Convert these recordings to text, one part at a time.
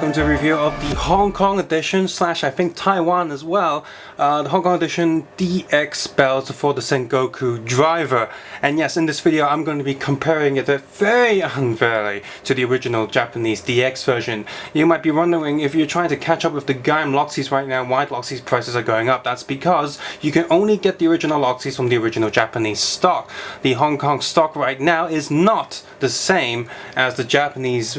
welcome to a review of the Hong Kong edition / I think Taiwan as well, the Hong Kong edition DX belt for the Sengoku driver. And yes, in this video I'm going to be comparing it very unfairly to the original Japanese DX version. You might be wondering, if you're trying to catch up with the Gaim Loxies right now, why Loxies prices are going up. That's because you can only get the original Loxies from the original Japanese stock. The Hong Kong stock right now is not the same as the Japanese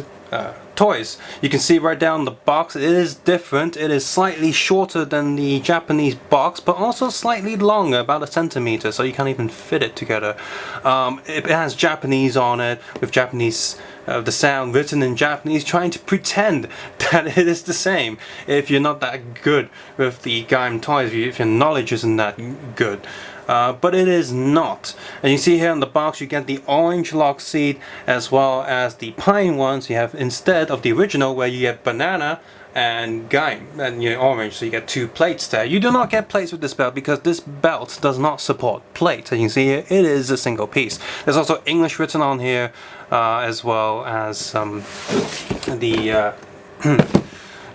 toys. You can see right down the box, it is different. It is slightly shorter than the Japanese box, but also slightly longer, about 1 centimeter, so you can't even fit it together. It has Japanese on it, with Japanese the sound written in Japanese, trying to pretend that it is the same. If you're not that good with the Gaim toys, if your knowledge isn't that good. But it is not. And you see here on the box you get the orange lock seat as well as the pine ones you have instead of the original, where you get banana and Gaim and orange, so you get 2 plates there. You do not get plates with this belt because this belt does not support plates. And you can see here it is a single piece. There's also English written on here as well as the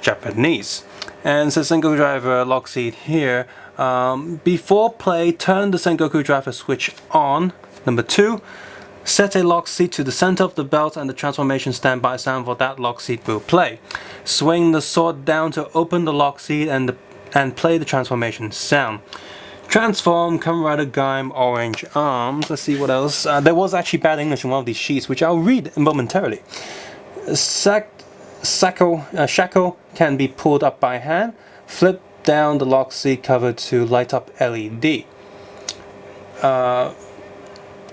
Japanese. And it's a single driver lock seat here. Before play, turn the Sengoku driver switch on. Number 2, set a lock seat to the center of the belt and the transformation standby sound for that lock seat will play. Swing the sword down to open the lock seat and play the transformation sound. Transform Kamen Rider Gaim orange arms. Let's see what else. There was actually bad English in one of these sheets, which I'll read momentarily. Shackle can be pulled up by hand. Flip down the lock seat cover to light up LED.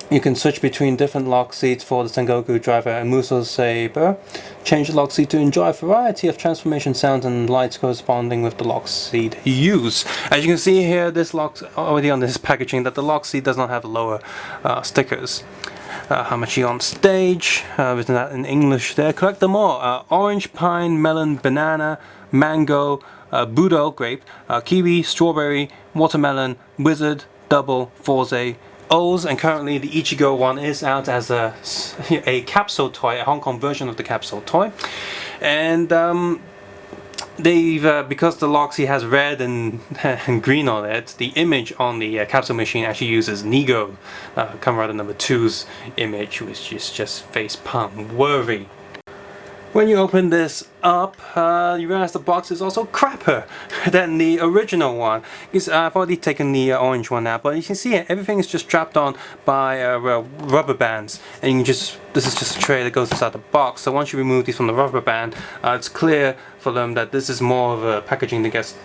You can switch between different lock seats for the Sengoku driver and Muso Saber. Change the lock seat to enjoy a variety of transformation sounds and lights corresponding with the lock seat use. As you can see here, this lock's already on this packaging that the lock seat does not have lower stickers. Hamachi on stage, written that in English there. Collect them all. Orange, pine, melon, banana, mango, Budo, grape, kiwi, strawberry, watermelon, wizard, double, forze, O's, and currently the Ichigo one is out as a capsule toy, a Hong Kong version of the capsule toy. And they've, because the Loxy has red and green on it, the image on the capsule machine actually uses Nigo, Kamen Rider number 2's image, which is just face palm worthy. When you open this up, you realize the box is also crappier than the original one. I've already taken the orange one out, but you can see everything is just strapped on by rubber bands, and you can this is just a tray that goes inside the box. So once you remove these from the rubber band, it's clear for them that this is more of a packaging that gets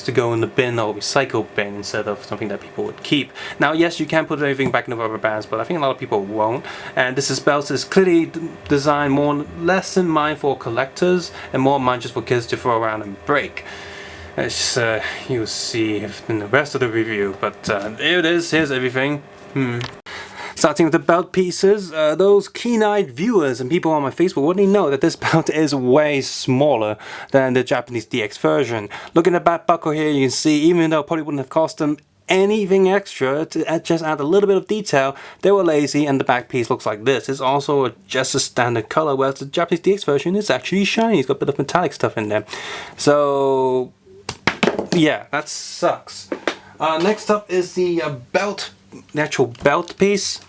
to go in the bin or recycle bin instead of something that people would keep. Now yes, you can put everything back in the rubber bands, but I think a lot of people won't. And this belt is clearly designed less in mind for collectors and more in mind just for kids to throw around and break. It's you'll see in the rest of the review, but there it is. Here's everything. Starting with the belt pieces, those keen-eyed viewers and people on my Facebook already know that this belt is way smaller than the Japanese DX version. Look at the back buckle here, you can see, even though it probably wouldn't have cost them anything extra to just add a little bit of detail, they were lazy, and the back piece looks like this. It's also just a standard color, whereas the Japanese DX version is actually shiny. It's got a bit of metallic stuff in there. So yeah, that sucks. Next up is the belt. The actual belt piece.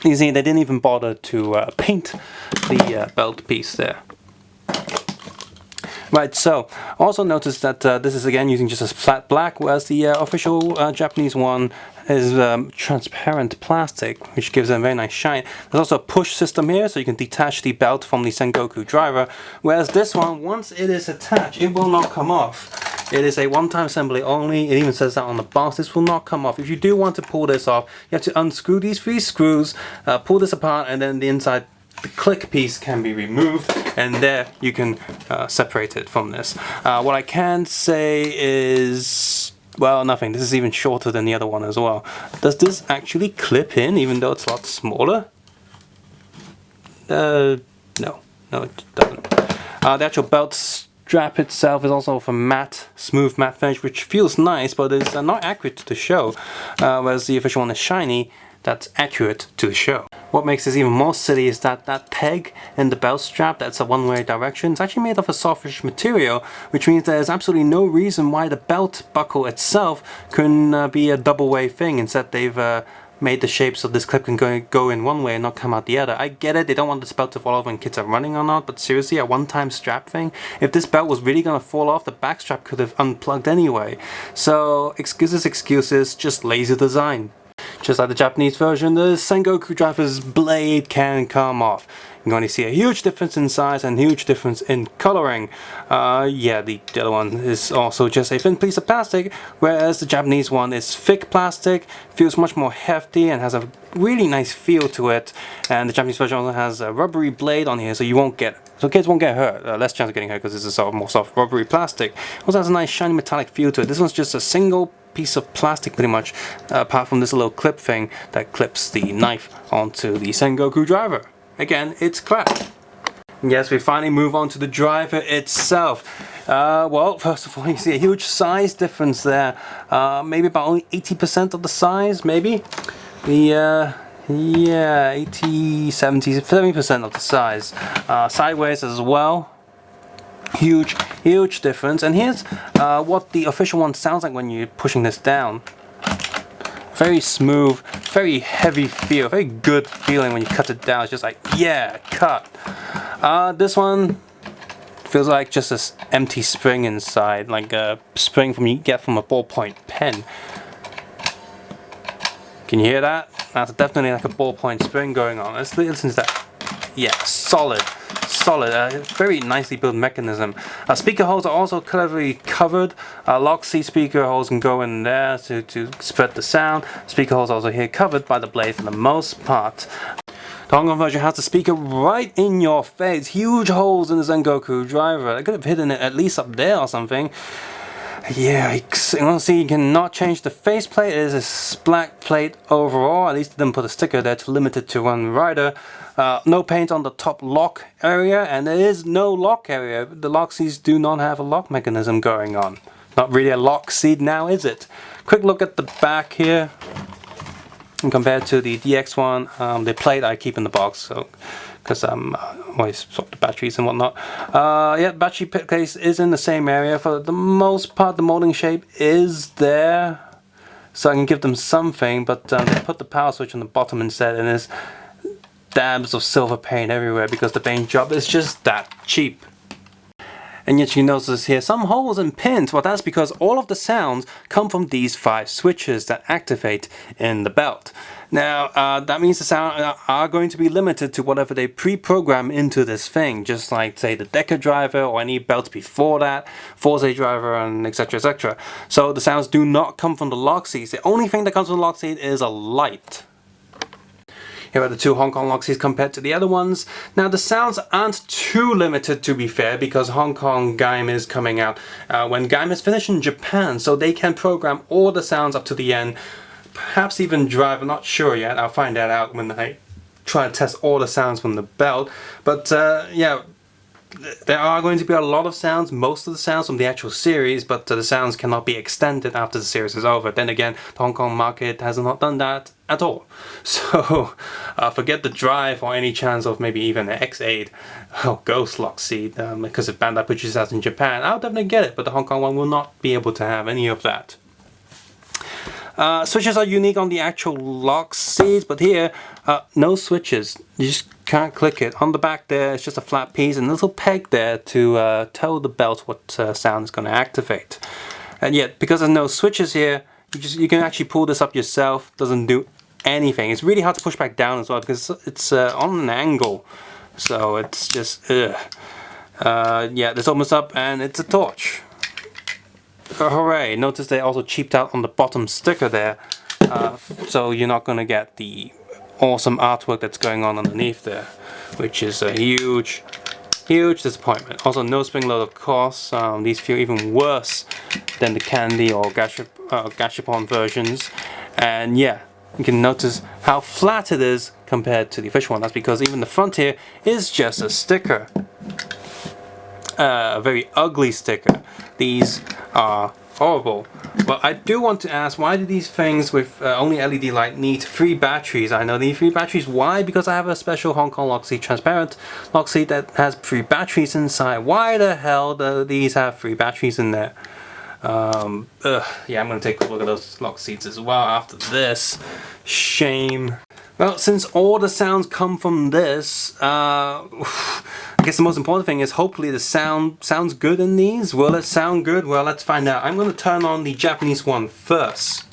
You see, they didn't even bother to paint the belt piece there. Right, so also notice that this is again using just a flat black, whereas the official Japanese one is transparent plastic, which gives it a very nice shine. There's also a push system here, so you can detach the belt from the Sengoku driver, whereas this one, once it is attached, it will not come off. It is a one-time assembly only. It even says that on the box. This will not come off. If you do want to pull this off, you have to unscrew these 3 screws, pull this apart, and then the inside, the click piece can be removed, and there you can separate it from this. What I can say is, well, nothing. This is even shorter than the other one as well. Does this actually clip in, even though it's a lot smaller? No, it doesn't. The actual belt strap itself is also of a smooth matte finish, which feels nice, but is not accurate to the show. Whereas the official one is shiny, that's accurate to the show. What makes this even more silly is that that peg in the belt strap that's a one-way direction is actually made of a softish material, which means there's absolutely no reason why the belt buckle itself couldn't be a double-way thing. Instead, they've made the shape so this clip can go in one way and not come out the other. I get it, they don't want this belt to fall off when kids are running or not, but seriously, a one-time strap thing? If this belt was really gonna fall off, the back strap could have unplugged anyway. So, excuses, just lazy design. Just like the Japanese version, the Sengoku driver's blade can come off. You can only see a huge difference in size and huge difference in coloring. Yeah, the other one is also just a thin piece of plastic, whereas the Japanese one is thick plastic, feels much more hefty and has a really nice feel to it. And the Japanese version also has a rubbery blade on here, so kids won't get hurt. Less chance of getting hurt because this is more soft rubbery plastic. Also has a nice shiny metallic feel to it. This one's just a single piece of plastic pretty much, apart from this little clip thing that clips the knife onto the Sengoku driver. Again, it's crap. Yes, we finally move on to the driver itself. Well, first of all, you see a huge size difference there. Maybe about only 80% of the size, maybe. Yeah, 80, 70, 70% of the size. Sideways as well. Huge difference. And here's what the official one sounds like when you're pushing this down. Very smooth, very heavy feel, very good feeling when you cut it down. It's just like, yeah, cut. This one feels like just this empty spring inside, like a spring you get from a ballpoint pen. Can you hear that? That's definitely like a ballpoint spring going on. Let's listen to that. Yeah, solid, very nicely built mechanism. Speaker holes are also cleverly covered. Lock C speaker holes can go in there to spread the sound. Speaker holes also here covered by the blade for the most part. The Hong Kong version has the speaker right in your face. Huge holes in the Sengoku driver. I could have hidden it at least up there or something. Yeah, you cannot change the faceplate. It is a black plate overall. At least they didn't put a sticker there to limit it to one rider. No paint on the top lock area, and there is no lock area. The lock seats do not have a lock mechanism going on. Not really a lock seat now, is it? Quick look at the back here. And compared to the DX one, the plate I keep in the box, so because always swap the batteries and whatnot. Yeah, battery case is in the same area. For the most part, the molding shape is there, so I can give them something, but they put the power switch on the bottom instead, and there's dabs of silver paint everywhere because the paint job is just that cheap. And yet you notice here some holes and pins. Well, that's because all of the sounds come from these 5 switches that activate in the belt. Now, that means the sound are going to be limited to whatever they pre-program into this thing, just like, say, the Decker driver or any belts before that, Forza driver, and etc, etc. So the sounds do not come from the lock seats. The only thing that comes from the lock seat is a light. Here are the 2 Hong Kong lock seats compared to the other ones. Now the sounds aren't too limited, to be fair, because Hong Kong Gaim is coming out when Gaim is finished in Japan, so they can program all the sounds up to the end, perhaps even drive. I'm not sure yet. I'll find that out when I try to test all the sounds from the belt. But yeah, there are going to be a lot of sounds, most of the sounds from the actual series, but the sounds cannot be extended after the series is over. Then again, the Hong Kong market has not done that at all. So forget the drive or any chance of maybe even an X8 or Ghost lock seat, because if Bandai produces that in Japan, I'll definitely get it, but the Hong Kong one will not be able to have any of that. Switches are unique on the actual lock seats, but here, no switches. You just can't click it. On the back there, it's just a flat piece and a little peg there to tell the belt what sound is going to activate. And yet, because there's no switches here, you can actually pull this up yourself. Doesn't do anything. It's really hard to push back down as well because it's on an angle. So it's just, yeah, this opens up and it's a torch. Hooray! Notice they also cheaped out on the bottom sticker there, so you're not going to get the awesome artwork that's going on underneath there, which is a huge disappointment. Also, no spring load, of course. These feel even worse than the Candy or Gashapon versions, and yeah, you can notice how flat it is compared to the official one. That's because even the front here is just a sticker. A very ugly sticker. These are horrible. But I do want to ask, why do these things with only LED light need 3 batteries? I know need 3 batteries. Why? Because I have a special Hong Kong lock seat, transparent lock seat that has 3 batteries inside. Why the hell do these have 3 batteries in there? Yeah, I'm gonna take a look at those lock seats as well after this. Shame. Well, since all the sounds come from this, I guess the most important thing is hopefully the sound sounds good in these. Will it sound good? Well, let's find out. I'm going to turn on the Japanese one first.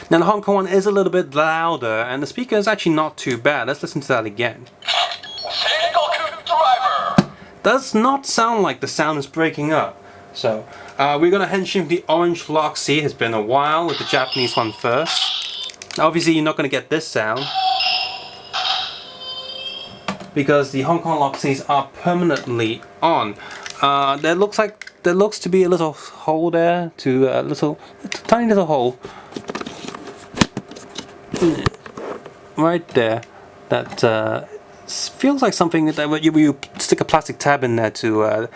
Now the Hong Kong one is a little bit louder and the speaker is actually not too bad. Let's listen to that again. Does not sound like the sound is breaking up. So we're gonna henshin the orange lock seat. It's been a while with the Japanese one first. Now, obviously you're not gonna get this sound because the Hong Kong lock seats are permanently on. There looks to be a little hole there, to a tiny little hole right there that feels like something that you stick a plastic tab in there to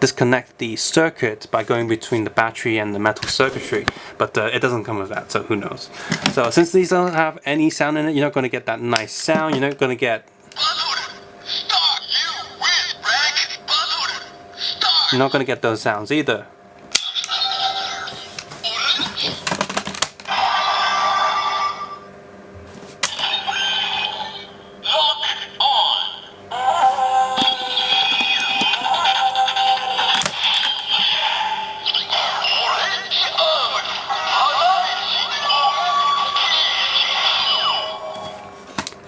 disconnect the circuit by going between the battery and the metal circuitry, but it doesn't come with that, so who knows. So since these don't have any sound in it, you're not going to get that nice sound. You're not going to get those sounds either.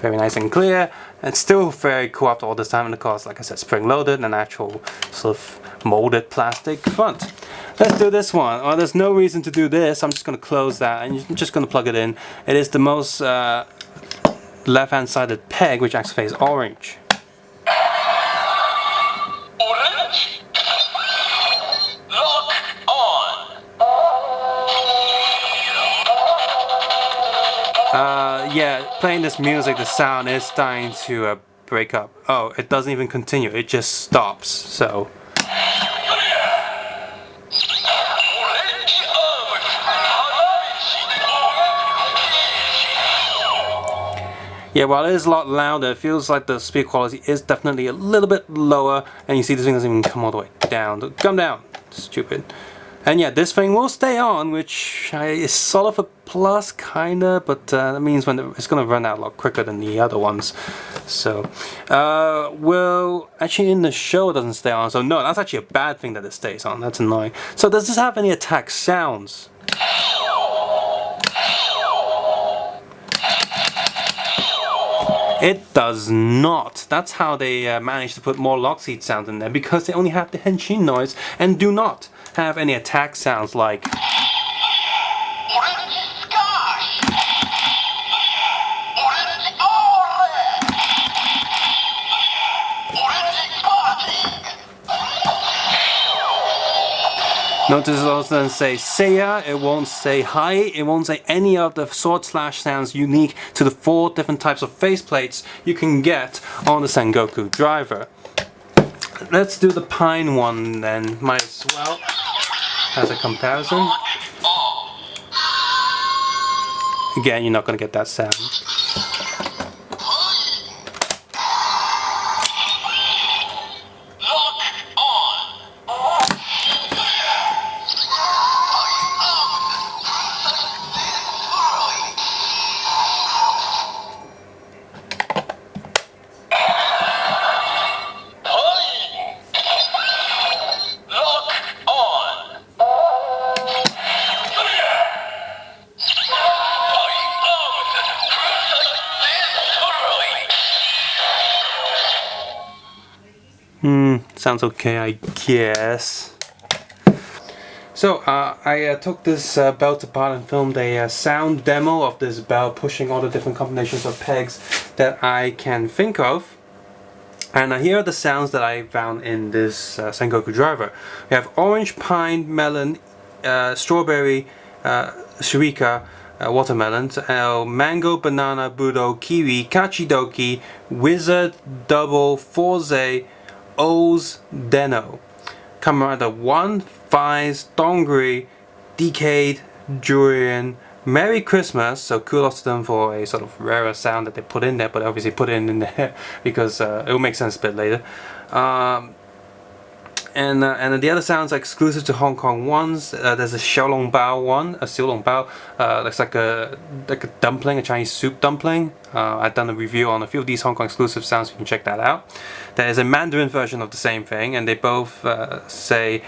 Very nice and clear, and still very cool after all this time, and of course, like I said, spring-loaded and actual sort of molded plastic front. Let's do this one. Oh, there's no reason to do this. I'm just going to close that, and I'm just going to plug it in. It is the most left-hand sided peg, which actually is orange. Yeah, playing this music, the sound is starting to break up. Oh, it doesn't even continue, it just stops, so. Yeah, while it is a lot louder, it feels like the speaker quality is definitely a little bit lower, and you see this thing doesn't even come all the way down. Come down, stupid. And yeah, this thing will stay on, which is sort of a plus, kinda, but that means it's gonna run out a lot quicker than the other ones. So, well, actually in the show it doesn't stay on, so no, that's actually a bad thing that it stays on. That's annoying. So does this have any attack sounds? It does not. That's how they managed to put more lock seat sounds in there, because they only have the henshin noise and do not have any attack sounds like. Notice it also doesn't say Seiya, it won't say hi, it won't say any of the sword slash sounds unique to the 4 different types of faceplates you can get on the Sengoku driver. Let's do the pine one then, might as well, as a comparison. Again, you're not going to get that sound. Sounds okay, I guess. So I took this belt apart and filmed a sound demo of this belt, pushing all the different combinations of pegs that I can think of. And here are the sounds that I found in this Sengoku driver. We have orange, pine, melon, strawberry, shurika, watermelons, mango, banana, budo, kiwi, kachidoki, wizard, double, forze, o's, deno. Kamen Rider 1, Faiz, Dongri, Decade, Durian, Merry Christmas, so kudos to them for a sort of rarer sound that they put in there, but obviously put it in there because it will make sense a bit later. And the other sounds are exclusive to Hong Kong ones. There's a xiaolong bao one, a xiaolong bao. Looks like a dumpling, a Chinese soup dumpling. I've done a review on a few of these Hong Kong exclusive sounds, so you can check that out. There is a Mandarin version of the same thing, and they both say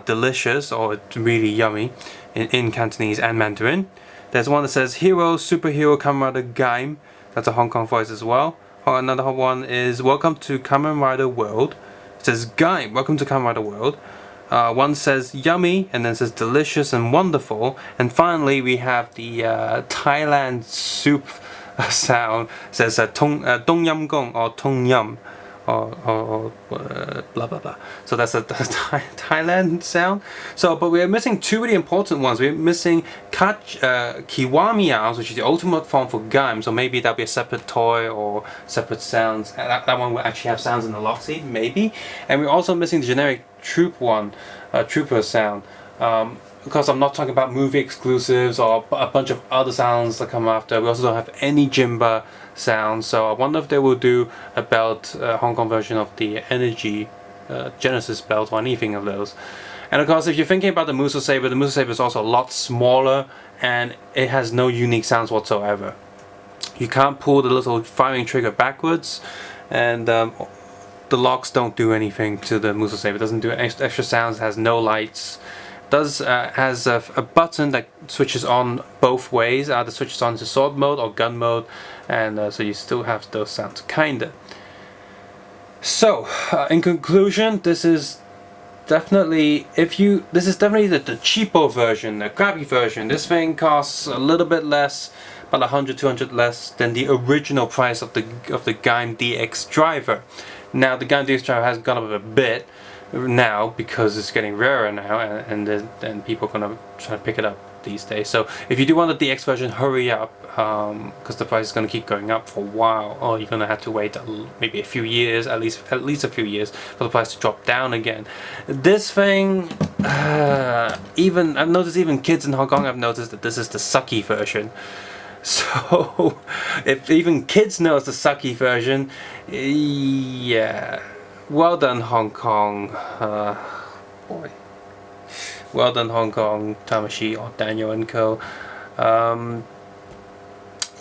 delicious or really yummy in Cantonese and Mandarin. There's one that says hero, superhero, Kamen Rider Gaim. That's a Hong Kong voice as well. Another one is welcome to Kamen Rider World. It says Gaim, welcome to Kamen Rider World. One says yummy, and then says delicious and wonderful. And finally we have the Thailand soup sound. It says Dong Yam Gong or Tong Yam or blah blah blah. So that's a Thailand sound. So, but we're missing two really important ones. We're missing Kiwamiaos, which is the ultimate form for Gaim. So maybe that'll be a separate toy or separate sounds. That one will actually have sounds in the lock seat, maybe. And we're also missing the generic troop one, trooper sound. Because I'm not talking about movie exclusives or a bunch of other sounds that come after. We also don't have any Jimba sounds, so I wonder if they will do a belt, Hong Kong version of the Energy Genesis belt or anything of those. And of course, if you're thinking about the Muso Saber is also a lot smaller and it has no unique sounds whatsoever. You can't pull the little firing trigger backwards, and the locks don't do anything to the Muso Saber. It doesn't do extra sounds, it has no lights. Has a button that switches on both ways, either switches on to sword mode or gun mode, and so you still have those sounds, kinda. So, in conclusion, this is definitely the cheapo version, the crappy version. This thing costs a little bit less, about 100, 200 less than the original price of the Gaim DX driver. Now, the Gaim DX driver has gone up a bit now because it's getting rarer now, and people are gonna try to pick it up these days. So if you do want the DX version, hurry up, because the price is gonna keep going up for a while, or you're gonna have to wait maybe a few years, at least a few years, for the price to drop down again. This thing, even I've noticed, even kids in Hong Kong have noticed that this is the sucky version. So if even kids know it's the sucky version, yeah. Well done, Hong Kong. Boy. Well done, Hong Kong, Tamashi or Daniel and Co.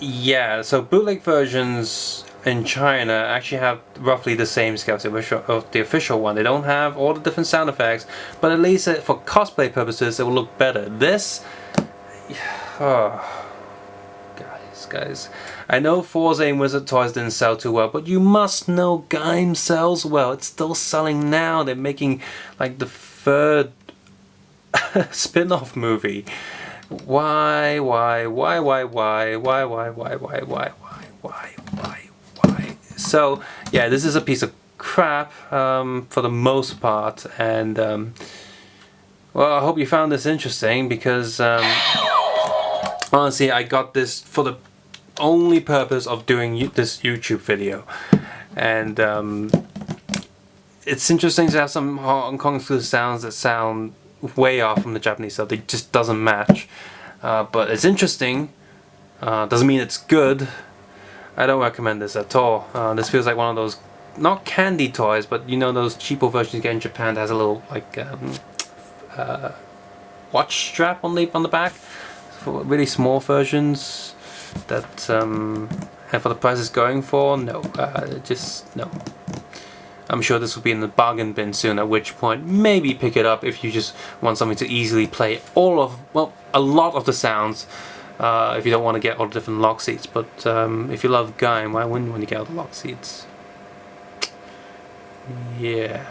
Yeah, so bootleg versions in China actually have roughly the same scale as the official one. They don't have all the different sound effects, but at least for cosplay purposes, it will look better. This, guys, I know Forza and Wizard Toys didn't sell too well, but you must know Gaim sells well. It's still selling now. They're making like the third spin-off movie. Why? So yeah, this is a piece of crap for the most part, and well, I hope you found this interesting, because honestly, I got this for the only purpose of doing this YouTube video, and it's interesting to have some Hong Kong exclusive sounds that sound way off from the Japanese stuff. It just doesn't match, but it's interesting. Doesn't mean it's good. I don't recommend this at all. This feels like one of those, not candy toys, but you know those cheapo versions you get in Japan that has a little like watch strap on the back, for really small versions. That and for the price it's going for, no, just no. I'm sure this will be in the bargain bin soon, at which point maybe pick it up if you just want something to easily play a lot of the sounds, if you don't want to get all the different lock seats. But if you love Gaim, why wouldn't you want to get all the lock seats? Yeah.